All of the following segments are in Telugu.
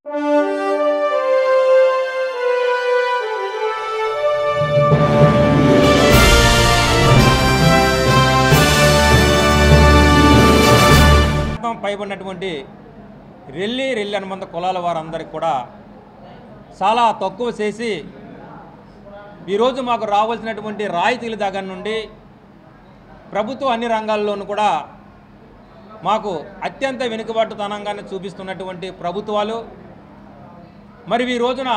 పైబడినటువంటి రెల్లి అనుబంధ కులాల వారందరికీ కూడా చాలా తక్కువ చేసి ఈరోజు మాకు రావాల్సినటువంటి రాయితీల దగ్గర నుండి ప్రభుత్వ అన్ని రంగాల్లోనూ కూడా మాకు అత్యంత వెనుకబాటుతనంగానే చూపిస్తున్నటువంటి ప్రభుత్వాలు మరి ఈ రోజున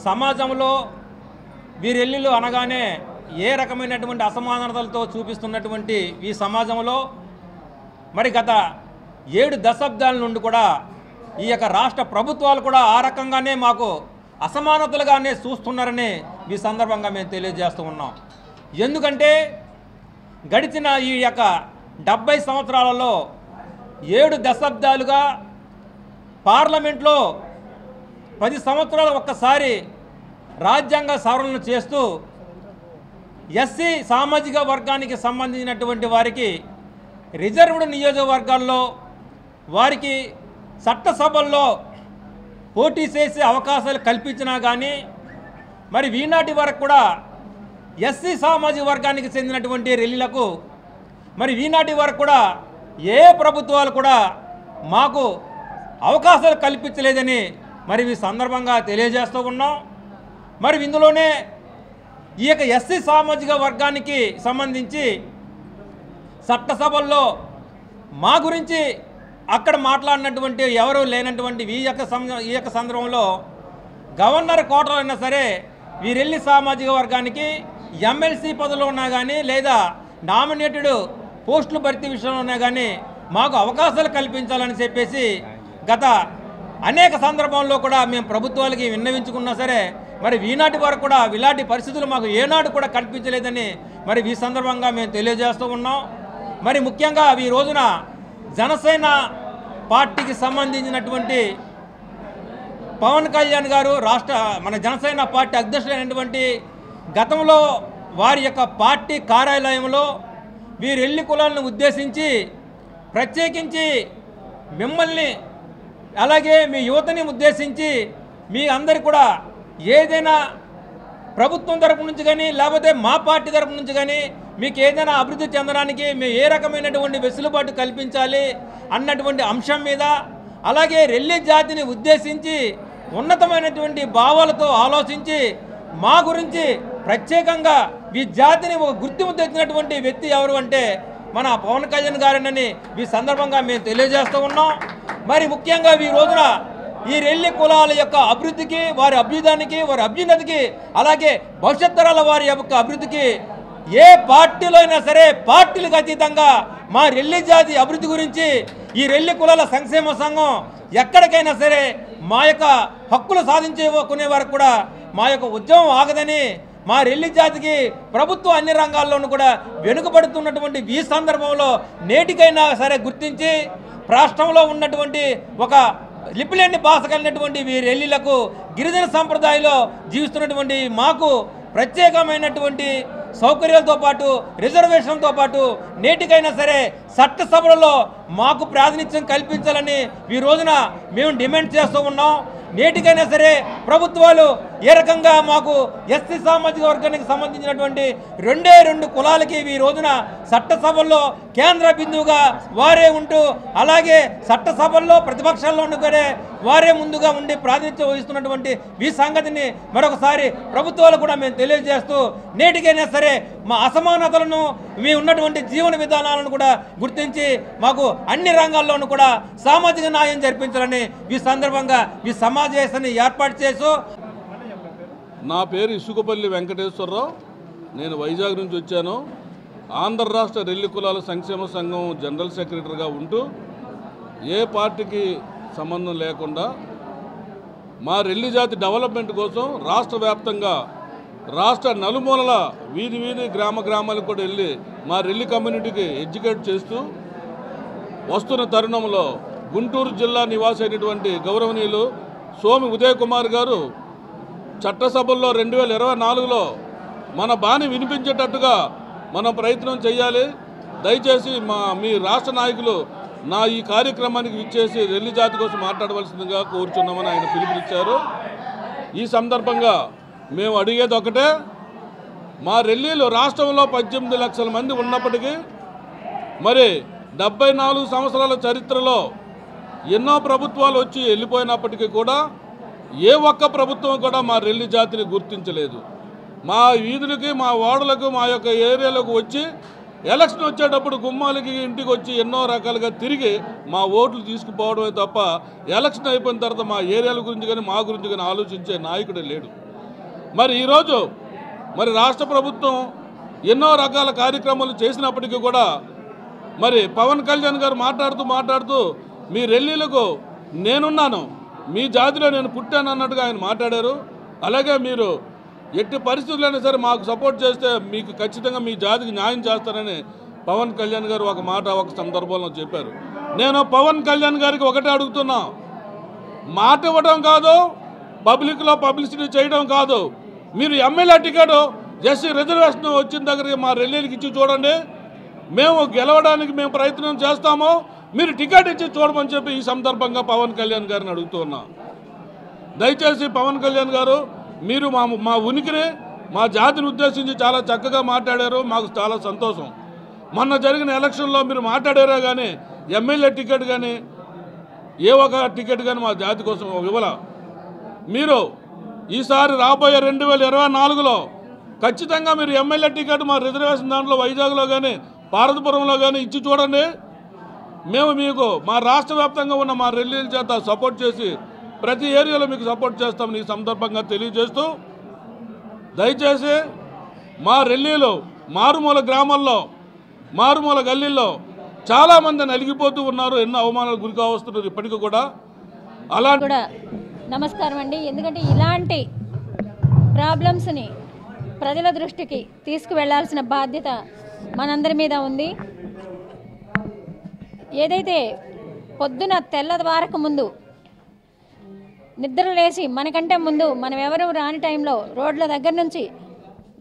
సమాజంలో వీరెల్లిలు అనగానే ఏ రకమైనటువంటి అసమానతలతో చూపిస్తున్నటువంటి ఈ సమాజంలో మరి గత 7 దశాబ్దాల నుండి కూడా ఈ యొక్క రాష్ట్ర ప్రభుత్వాలు కూడా ఆ రకంగానే మాకు అసమానతలుగానే చూస్తున్నారని ఈ సందర్భంగా మేము తెలియజేస్తూ ఉన్నాం. ఎందుకంటే గడిచిన ఈ యొక్క 70 సంవత్సరాలలో 7 దశాబ్దాలుగా పార్లమెంట్లో 10 సంవత్సరాలు ఒక్కసారి రాజ్యాంగ సవరణలు చేస్తూ ఎస్సీ సామాజిక వర్గానికి సంబంధించినటువంటి వారికి రిజర్వ్డ్ నియోజకవర్గాల్లో వారికి చట్టసభల్లో పోటీ చేసే అవకాశాలు కల్పించినా కానీ మరి ఈనాటి వరకు కూడా ఎస్సీ సామాజిక వర్గానికి చెందినటువంటి రెల్లిలకు మరి ఈనాటి వరకు కూడా ఏ ప్రభుత్వాలు కూడా మాకు అవకాశాలు కల్పించలేదని మరి ఈ సందర్భంగా తెలియజేస్తూ ఉన్నాం. మరి ఇందులోనే ఈ యొక్క ఎస్సీ సామాజిక వర్గానికి సంబంధించి చట్టసభల్లో మా గురించి అక్కడ మాట్లాడినటువంటి ఎవరు లేనటువంటి ఈ యొక్క సందర్భంలో గవర్నర్ కోటలో అయినా సరే వీరెల్లి సామాజిక వర్గానికి ఎమ్మెల్సీ పదవులు ఉన్నా కానీ లేదా నామినేటెడ్ పోస్టులు భర్తీ విషయంలో ఉన్నా కానీ మాకు అవకాశాలు కల్పించాలని చెప్పేసి గత అనేక సందర్భంలో కూడా మేము ప్రభుత్వాలకి విన్నవించుకున్నా సరే మరి ఈనాటి వరకు కూడా ఇలాంటి పరిస్థితులు మాకు ఏనాడు కూడా కల్పించలేదని మరి ఈ సందర్భంగా మేము తెలియజేస్తూ ఉన్నాం. మరి ముఖ్యంగా ఈ రోజున జనసేన పార్టీకి సంబంధించినటువంటి పవన్ కళ్యాణ్ గారు మన జనసేన పార్టీ అధ్యక్షులైనటువంటి గతంలో వారి యొక్క పార్టీ కార్యాలయంలో వీరెల్లి కులాలను ఉద్దేశించి ప్రత్యేకించి మిమ్మల్ని అలాగే మీ యువతని ఉద్దేశించి మీ అందరు కూడా ఏదైనా ప్రభుత్వం తరపు నుంచి కానీ లేకపోతే మా పార్టీ తరపు నుంచి కానీ మీకు ఏదైనా అభివృద్ధి చెందడానికి మేము ఏ రకమైనటువంటి వెసులుబాటు కల్పించాలి అన్నటువంటి అంశం మీద అలాగే రెల్లి జాతిని ఉద్దేశించి ఉన్నతమైనటువంటి భావాలతో ఆలోచించి మా గురించి ప్రత్యేకంగా ఈ జాతిని ఒక గుర్తింపు తెచ్చినటువంటి వ్యక్తి ఎవరు అంటే మన పవన్ కళ్యాణ్ గారేనని ఈ సందర్భంగా మేము తెలియజేస్తూ ఉన్నాం. మరి ముఖ్యంగా ఈ రోజున ఈ రెల్లి కులాల యొక్క అభివృద్ధికి వారి అభ్యుదానికి వారి అభ్యున్నతికి అలాగే భవిష్యత్ తరాల వారి యొక్క అభివృద్ధికి ఏ పార్టీలో అయినా సరే పార్టీలకు అతీతంగా మా రెల్లి జాతి అభివృద్ధి గురించి ఈ రెల్లి కులాల సంక్షేమ సంఘం ఎక్కడికైనా సరే మా యొక్క హక్కులు సాధించుకునే వరకు కూడా మా యొక్క ఉద్యమం ఆగదని మా రెల్లి జాతికి ప్రభుత్వం అన్ని రంగాల్లోనూ కూడా వెనుకబడుతున్నటువంటి ఈ సందర్భంలో నేటికైనా సరే గుర్తించి రాష్ట్రంలో ఉన్నటువంటి ఒక లిపిలేని భాష కలిగినటువంటి వీరెల్లిలకు గిరిజన సంప్రదాయంలో జీవిస్తున్నటువంటి మాకు ప్రత్యేకమైనటువంటి సౌకర్యాలతో పాటు రిజర్వేషన్తో పాటు నేటికైనా సరే చట్టసభలలో మాకు ప్రాతినిధ్యం కల్పించాలని ఈ రోజున మేము డిమాండ్ చేస్తూ ఉన్నాం. నేటికైనా సరే ప్రభుత్వాలు ఏ రకంగా మాకు ఎస్సీ సామాజిక వర్గానికి సంబంధించినటువంటి 2 కులాలకి ఈ రోజున చట్టసభల్లో కేంద్ర బిందువుగా వారే ఉంటూ అలాగే చట్టసభల్లో ప్రతిపక్షాల్లో ఉండే వారే ముందుగా ఉండి ప్రాతినిధ్యం వహిస్తున్నటువంటి ఈ సంగతిని మరొకసారి ప్రభుత్వాలు కూడా మేము తెలియజేస్తూ నేటికైనా సరే మా అసమానతలను మీ ఉన్నటువంటి జీవన విధానాలను కూడా గుర్తించి మాకు అన్ని రంగాల్లోనూ కూడా సామాజిక న్యాయం జరిపించాలని ఈ సందర్భంగా ఈ సమావేశాన్ని ఏర్పాటు చేస్తూ. నా పేరు ఇసుకపల్లి వెంకటేశ్వరరావు, నేను వైజాగ్ నుంచి వచ్చాను. ఆంధ్ర రాష్ట్ర రెల్లి కులాల సంక్షేమ సంఘం జనరల్ సెక్రటరీగా ఉంటూ ఏ పార్టీకి సంబంధం లేకుండా మా రెల్లి జాతి డెవలప్మెంట్ కోసం రాష్ట్ర వ్యాప్తంగా రాష్ట్ర నలుమూలల వీధి గ్రామాలకు కూడా వెళ్ళి మా రెల్లి కమ్యూనిటీకి ఎడ్యుకేట్ చేస్తూ వస్తున్న తరుణంలో గుంటూరు జిల్లా నివాసి అయినటువంటి గౌరవనీయులు సోమి ఉదయ్ కుమార్ గారు చట్టసభల్లో 2024లో మన బాణి వినిపించేటట్టుగా మనం ప్రయత్నం చేయాలి, దయచేసి మీ రాష్ట్ర నాయకులు నా ఈ కార్యక్రమానికి విచ్చేసి రెల్లి జాతి కోసం మాట్లాడవలసిందిగా కోరుచున్నామని ఆయన పిలుపునిచ్చారు. ఈ సందర్భంగా మేము అడిగేది ఒకటే, మా రెల్లీలు రాష్ట్రంలో 18 లక్షల మంది ఉన్నప్పటికీ మరి 74 సంవత్సరాల చరిత్రలో ఎన్నో ప్రభుత్వాలు వచ్చి వెళ్ళిపోయినప్పటికీ కూడా ఏ ఒక్క ప్రభుత్వం కూడా మా రెల్లి జాతిని గుర్తించలేదు. మా వీధులకి, మా వార్డులకు, మా యొక్క ఏరియాలకు వచ్చి ఎలక్షన్ వచ్చేటప్పుడు గుమ్మాలకి ఇంటికి వచ్చి ఎన్నో రకాలుగా తిరిగి మా ఓట్లు తీసుకుపోవడమే తప్ప ఎలక్షన్ అయిపోయిన తర్వాత మా ఏరియాల గురించి కానీ మా గురించి కానీ ఆలోచించే నాయకుడే లేడు. మరి ఈరోజు మరి రాష్ట్ర ప్రభుత్వం ఎన్నో రకాల కార్యక్రమాలు చేసినప్పటికీ కూడా మరి పవన్ కళ్యాణ్ గారు మాట్లాడుతూ మీ రెల్లీలకు నేనున్నాను, మీ జాతిలో నేను పుట్టాను అన్నట్టుగా ఆయన మాట్లాడారు. అలాగే మీరు ఎట్టి పరిస్థితులైనా సరే మాకు సపోర్ట్ చేస్తే మీకు ఖచ్చితంగా మీ జాతికి న్యాయం చేస్తారని పవన్ కళ్యాణ్ గారు ఒక మాట ఒక సందర్భంలో చెప్పారు. నేను పవన్ కళ్యాణ్ గారికి ఒకటే అడుగుతున్నా, మాట ఇవ్వడం కాదు, పబ్లిక్లో పబ్లిసిటీ చేయడం కాదు, మీరు ఎమ్మెల్యే టికెట్ ఎస్సీ రిజర్వేషన్ వచ్చిన దగ్గరికి మా రెల్లీలకు ఇచ్చి చూడండి, మేము గెలవడానికి మేము ప్రయత్నం చేస్తాము, మీరు టికెట్ ఇచ్చి చూడమని చెప్పి ఈ సందర్భంగా పవన్ కళ్యాణ్ గారిని అడుగుతున్నా. దయచేసి పవన్ కళ్యాణ్ గారు, మీరు మా ఉనికిని, మా జాతిని ఉద్దేశించి చాలా చక్కగా మాట్లాడారు, మాకు చాలా సంతోషం. మొన్న జరిగిన ఎలక్షన్లో మీరు మాట్లాడారా కానీ ఎమ్మెల్యే టికెట్ కానీ ఏ ఒక టికెట్ కానీ మా జాతి కోసం ఇవ్వాల. మీరు ఈసారి రాబోయే 2024లో ఖచ్చితంగా మీరు ఎమ్మెల్యే టికెట్ మా రిజర్వేషన్ దాంట్లో వైజాగ్లో కానీ పార్వతీపురంలో కానీ ఇచ్చి చూడండి. మేము మీకు మా రాష్ట్ర వ్యాప్తంగా ఉన్న మా రెల్లీల చేత సపోర్ట్ చేసి ప్రతి ఏరియాలో మీకు సపోర్ట్ చేస్తామని ఈ సందర్భంగా తెలియజేస్తూ, దయచేసి మా రెల్లీలు మారుమూల గ్రామాల్లో, మారుమూల గల్లీల్లో చాలామంది నలిగిపోతూ ఉన్నారు, ఎన్నో అవమానాలు గురి కావస్తున్నారు ఇప్పటికీ కూడా. అలా కూడా నమస్కారం అండి. ఎందుకంటే ఇలాంటి ప్రాబ్లమ్స్ని ప్రజల దృష్టికి తీసుకువెళ్లాల్సిన బాధ్యత మనందరి మీద ఉంది. ఏదైతే పొద్దున తెల్లవారక ముందు నిద్ర లేచి మనకంటే ముందు మనం ఎవరు రాని టైంలో రోడ్ల దగ్గర నుంచి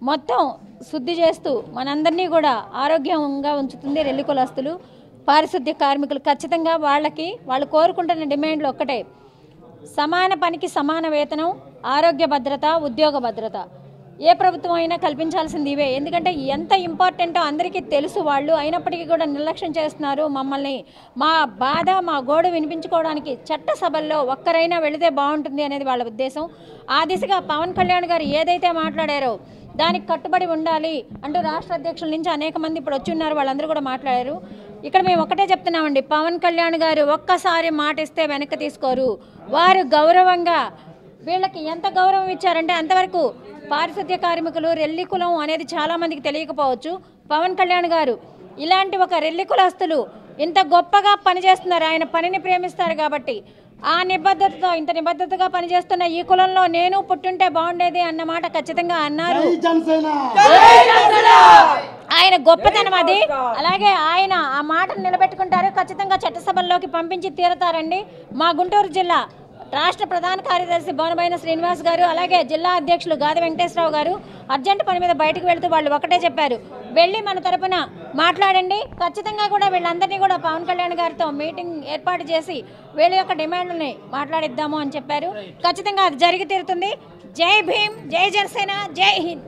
మొత్తం శుద్ధి చేస్తూ మనందరినీ కూడా ఆరోగ్యంగా ఉంచుతుంది రెల్లి కులస్తులు, పారిశుద్ధ్య కార్మికులు. ఖచ్చితంగా వాళ్ళు కోరుకుంటున్న డిమాండ్లు ఒక్కటే, సమాన పనికి సమాన వేతనం, ఆరోగ్య భద్రత, ఉద్యోగ భద్రత. ఏ ప్రభుత్వం అయినా కల్పించాల్సింది ఇవే. ఎందుకంటే ఎంత ఇంపార్టెంటో అందరికీ తెలుసు. వాళ్ళు అయినప్పటికీ కూడా నిర్లక్ష్యం చేస్తున్నారు మమ్మల్ని. మా బాధ, మా గోడు వినిపించుకోవడానికి చట్టసభల్లో ఒక్కరైనా వెళితే బాగుంటుంది అనేది వాళ్ళ ఉద్దేశం. ఆ దిశగా పవన్ కళ్యాణ్ గారు ఏదైతే మాట్లాడారో దానికి కట్టుబడి ఉండాలి అంటూ రాష్ట్ర అధ్యక్షుల నుంచి అనేక మంది ఇప్పుడు వచ్చి ఉన్నారు, వాళ్ళందరూ కూడా మాట్లాడారు. ఇక్కడ మేము ఒకటే చెప్తున్నామండి, పవన్ కళ్యాణ్ గారు ఒక్కసారి మాట ఇస్తే వెనక్కి తీసుకోరు. వారు గౌరవంగా వీళ్ళకి ఎంత గౌరవం ఇచ్చారంటే అంతవరకు. పారిశుద్ధ్య కార్మికులు, రెల్లి కులం అనేది చాలామందికి తెలియకపోవచ్చు. పవన్ కళ్యాణ్ గారు ఇలాంటి ఒక రెల్లి కులస్తులు ఇంత గొప్పగా పనిచేస్తున్నారు, ఆయన పనిని ప్రేమిస్తారు కాబట్టి ఆ నిబద్ధతతో ఇంత నిబద్ధతగా పనిచేస్తున్న ఈ కులంలో నేను పుట్టుంటే బాగుండేది అన్న మాట ఖచ్చితంగా అన్నారు. ఆయన గొప్పతనం అది. అలాగే ఆయన ఆ మాటను నిలబెట్టుకుంటారు, ఖచ్చితంగా చట్టసభల్లోకి పంపించి తీరతారండి. మా గుంటూరు జిల్లా రాష్ట్ర ప్రధాన కార్యదర్శి బోనబోయిన శ్రీనివాస్ గారు, అలాగే జిల్లా అధ్యక్షులు గాది వెంకటేశ్వరరావు గారు అర్జెంట్ పని మీద బయటకు వెళుతూ వాళ్ళు ఒకటే చెప్పారు, వెళ్ళి మన తరపున మాట్లాడండి. ఖచ్చితంగా కూడా వీళ్ళందరినీ కూడా పవన్ కళ్యాణ్ గారితో మీటింగ్ ఏర్పాటు చేసి వీళ్ళ యొక్క డిమాండ్లని మాట్లాడిద్దాము అని చెప్పారు. ఖచ్చితంగా అది జరిగి తీరుతుంది. జై భీమ్, జై జనసేన, జై హింద్.